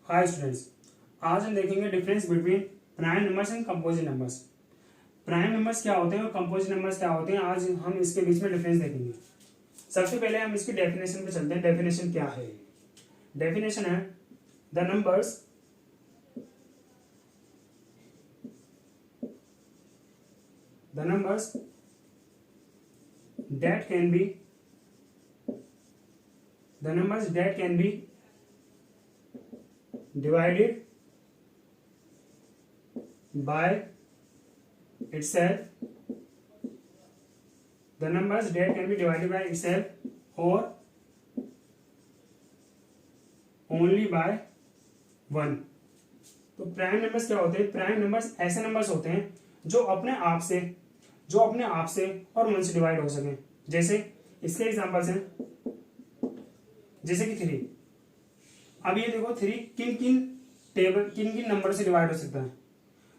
Hi students, आज हम देखेंगे difference between prime numbers and composite numbers. Prime numbers क्या होते हैं और कंपोजिट नंबर्स क्या होते हैं, आज हम इसके बीच में डिफरेंस देखेंगे। सबसे पहले हम इसकी डेफिनेशन पे चलते हैं। डेफिनेशन क्या है? डेफिनेशन है the numbers that can be divided by itself, the numbers that can be divided by itself or only by 1। तो प्राइम नंबर्स क्या होते हैं? प्राइम नंबर्स ऐसे नंबर्स होते हैं जो अपने आप से और 1 से डिवाइड हो सके। जैसे इसके एग्जांपल्स हैं, जैसे कि 3। अब ये देखो 3 किन नंबर से डिवाइड हो सकता है।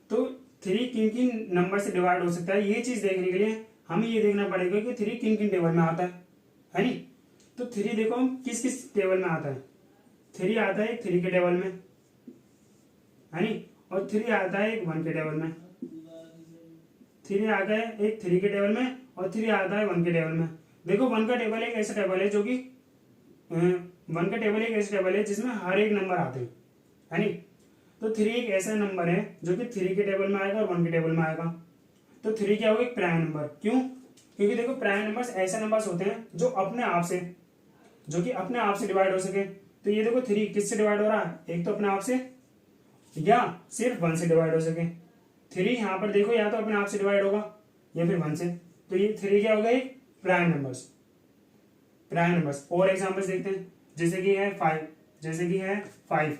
तो 3 किन नंबर से डिवाइड हो सकता है, ये चीज देखने के लिए हमें ये देखना पड़ेगा कि 3 किन टेबल में आता है नी। तो 3 देखो किस किस टेबल में आता है। 3 आता है 3 के टेबल में, है नी, और 3 आता है 1 के टेबल में। 3 आता है 3 के टेबल में और 3 आता है 1 के टेबल में। देखो 1 का टेबल एक ऐसा टेबल है जो कि 1 का टेबल एक ऐसा टेबल है जिसमें हर एक नंबर आते हैं, है नी। तो 3 एक ऐसा नंबर है जो कि 3 के टेबल में आएगा और 1 के टेबल में आएगा। तो 3 क्या होगा? एक प्राइम नंबर। क्यों? क्योंकि देखो प्राइम नंबर्स ऐसे नंबर्स होते हैं जो अपने आप से डिवाइड हो सके। तो ये देखो 3 किससे डिवाइड हो रहा है? एक तो अपने आप से या सिर्फ 1 से डिवाइड हो सके। 3 यहाँ पर देखो या तो अपने आप से डिवाइड होगा या फिर 1 से। तो ये 3 क्या होगा? एक प्राइम नंबर्स। और एग्जांपल्स देखते हैं, जैसे कि है 5।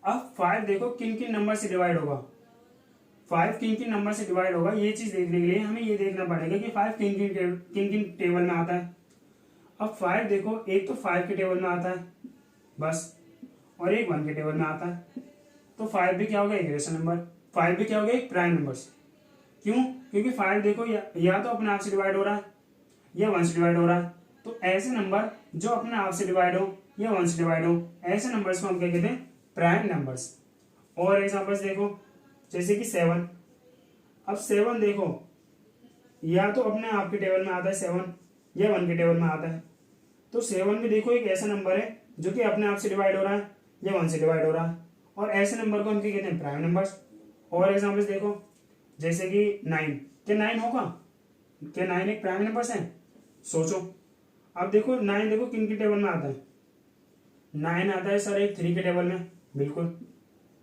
अब 5 देखो किन किन नंबर से डिवाइड होगा। 5 किन किन नंबर से डिवाइड होगा, ये चीज देखने के लिए हमें ये देखना पड़ेगा कि 5 किन किन टेबल में आता है। अब 5 देखो एक तो 5 के टेबल में आता है बस, और एक 1 के टेबल में आता है। तो 5 भी क्या होगा? एक रेशनल नंबर। 5 भी क्या होगा? एक प्राइम नंबर्स। क्यों? क्योंकि 5 देखो या तो अपने आप से डिवाइड हो रहा है या 1 से डिवाइड हो रहा है। तो ऐसे नंबर जो अपने आप से डिवाइड हो या 1 से डिवाइड हो, ऐसे नंबर्स को हम क्या कहते हैं? Prime numbers. और एग्जांपल्स देखो, जैसे कि 7। अब 7 देखो या तो अपने आप के टेबल में आता है 7 या 1 के टेबल में आता है। तो 7 भी देखो एक ऐसा नंबर है जो कि अपने आप से डिवाइड हो रहा है या 1 से डिवाइड हो रहा है, और ऐसे नंबर को हम क्या कहते हैं? Prime numbers. और एग्जांपल्स देखो, जैसे कि 9। क्या 9 होगा? क्या 9 एक प्राइम नंबर्स है? सोचो। अब देखो 9 देखो किन के टेबल में आता है। 9 आता है सर एक 3 के टेबल में, बिल्कुल।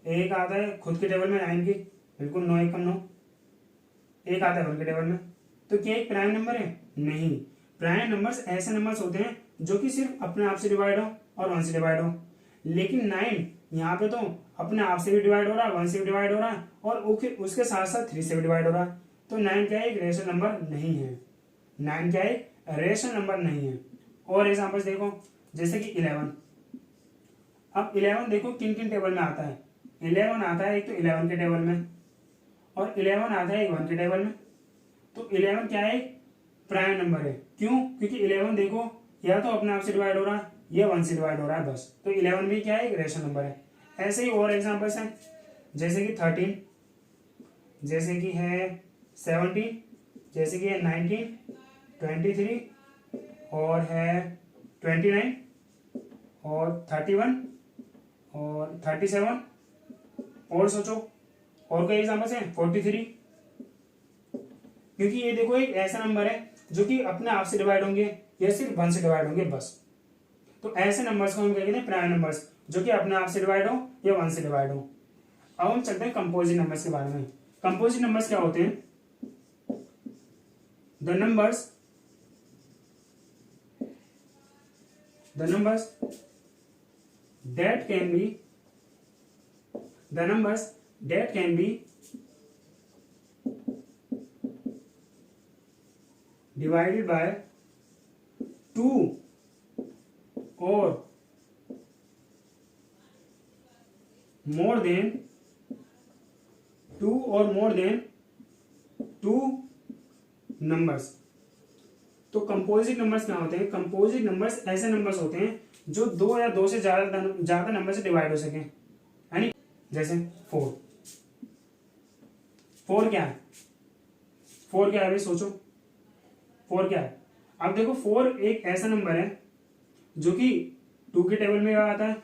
एक आता है खुद के टेबल में 9 की, बिल्कुल, 9 1 9। एक आता है 1 के टेबल में। तो क्या एक प्राइम नंबर है? नहीं। प्राइम नंबर्स ऐसे नंबर्स होते हैं जो कि सिर्फ अपने आप से डिवाइड हो और 1 से डिवाइड हो। लेकिन 9 यहाँ पे तो अपने आप से भी डिवाइड हो रहा है, 1 से भी डिवाइड हो रहा है, और उसके साथ साथ 3 से भी डिवाइड हो रहा है। तो 9 क्या है? एक रेशनल नंबर नहीं है। 9 क्या है? रेशनल नंबर नहीं है। और एग्जांपल्स देखो, जैसे कि 11। अब 11 देखो किन किन टेबल में आता है। 11 आता है एक तो 11 के टेबल में, और 11 आता है एक 1 के टेबल में। तो 11 क्या है? प्राइम नंबर है। क्यों? क्योंकि 11 देखो या तो अपने आप से डिवाइड हो रहा है या 1 से डिवाइड हो रहा है बस। तो 11 भी क्या है? एक रेशनल नंबर है। ऐसे ही और एग्जांपल्स हैं, जैसे कि 13, जैसे कि है 17, जैसे कि है 19, 23, और है 29, और 31, और 37। और सोचो और कोई एग्जांपल्स हैं? 43। क्योंकि ये देखो एक ऐसा नंबर है जो कि अपने आप से डिवाइड होंगे या सिर्फ 1 से डिवाइड होंगे बस। तो ऐसे नंबर्स को हम क्या कहते हैं? प्राइम नंबर्स, जो कि अपने आप से डिवाइड हो या 1 से डिवाइड हो। अब हम चलते हैं कंपोजिट नंबर्स के बारे में। कंपोजिट नंबर्स क्या होते हैं? The numbers that can be divided by 2 or more than 2 numbers. तो कंपोजिट नंबर्स क्या होते हैं? कंपोजिट नंबर्स ऐसे नंबर्स होते हैं जो दो या दो से ज्यादा नंबर से डिवाइड हो सके, यानी जैसे 4। 4 क्या है? 4 क्या है भाई, सोचो 4 क्या है? अब देखो 4 एक ऐसा नंबर है जो कि 2 के टेबल में आता है।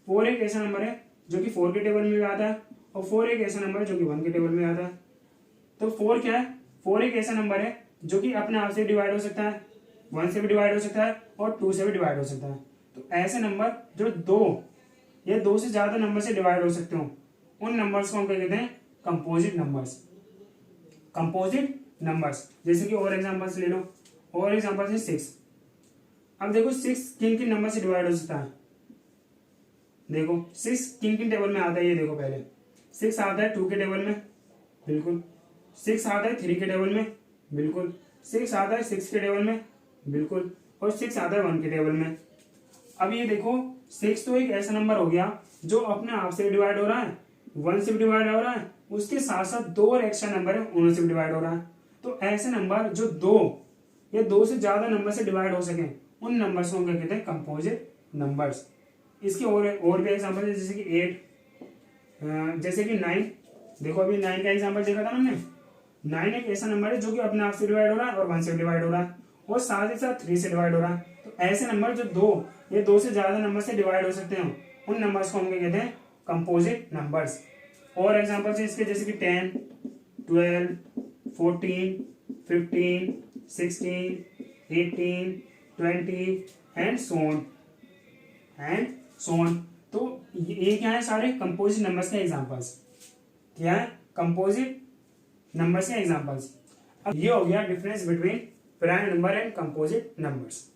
4 एक ऐसा नंबर है जो कि 4 के टेबल में आता है, और 4 एक ऐसा नंबर है जो कि 1 के टेबल में आता है। तो 4 क्या है? 4 एक ऐसा नंबर है जो कि अपने आप से डिवाइड हो सकता है, 1 से भी डिवाइड हो सकता है और 2 से भी डिवाइड हो सकता है। तो ऐसे नंबर जो 2 या 2 से ज्यादा नंबर से डिवाइड हो सकते हो, उन नंबर्स को हम क्या कहते हैं? Composite numbers. कंपोजिट नंबर्स, जैसे कि और एग्जांपल्स ले लो। और एग्जांपल है 6। अब देखो 6 किन किन नंबर से डिवाइड हो सकता है? देखो 6 किन किन टेबल में आता है, ये देखो पहले। 6 आता है 2 के टेबल में, बिल्कुल। 6 आता है 3 के टेबल में, बिल्कुल। 6 आता है 6 के टेबल में, बिल्कुल। और 6 आता है 1 के टेबल में। अब ये देखो 6 तो एक ऐसा नंबर हो गया जो अपने आप से डिवाइड हो रहा है, 1 से भी डिवाइड हो रहा है, उसके साथ साथ 2 और एक्स्ट्रा नंबर है, उनसे भी डिवाइड हो रहा है। तो ऐसे नंबर जो 2 या 2 से ज्यादा नंबर से डिवाइड हो सके, उन नंबर्स को हम क्या कहते हैं? Composite numbers. इसके और भी एग्जांपल है, जैसे कि 8, जैसे कि 9। देखो अभी 9 का एग्जांपल देखा था हमने। 9 एक ऐसा नंबर है जो कि अपने आप से डिवाइड हो रहा है और 1 से डिवाइड हो रहा है, और साथ ही साथ 3 से डिवाइड हो रहा है। तो ऐसे नंबर जो 2 या 2 से ज्यादा नंबर से डिवाइड हो सकते हैं, उन नंबर्स को हम क्या कहते हैं? Composite numbers. और एग्जांपल है इसके, जैसे कि 10, 12, 14, 15, 16, 18, 20 एंड सो ऑन। तो ये क्या है? सारे कंपोजिट नंबर्स के एग्जांपल्स। क्या है? कंपोजिट नंबर्स के एग्जांपल्स। अब ये हो गया difference between prime number and composite numbers.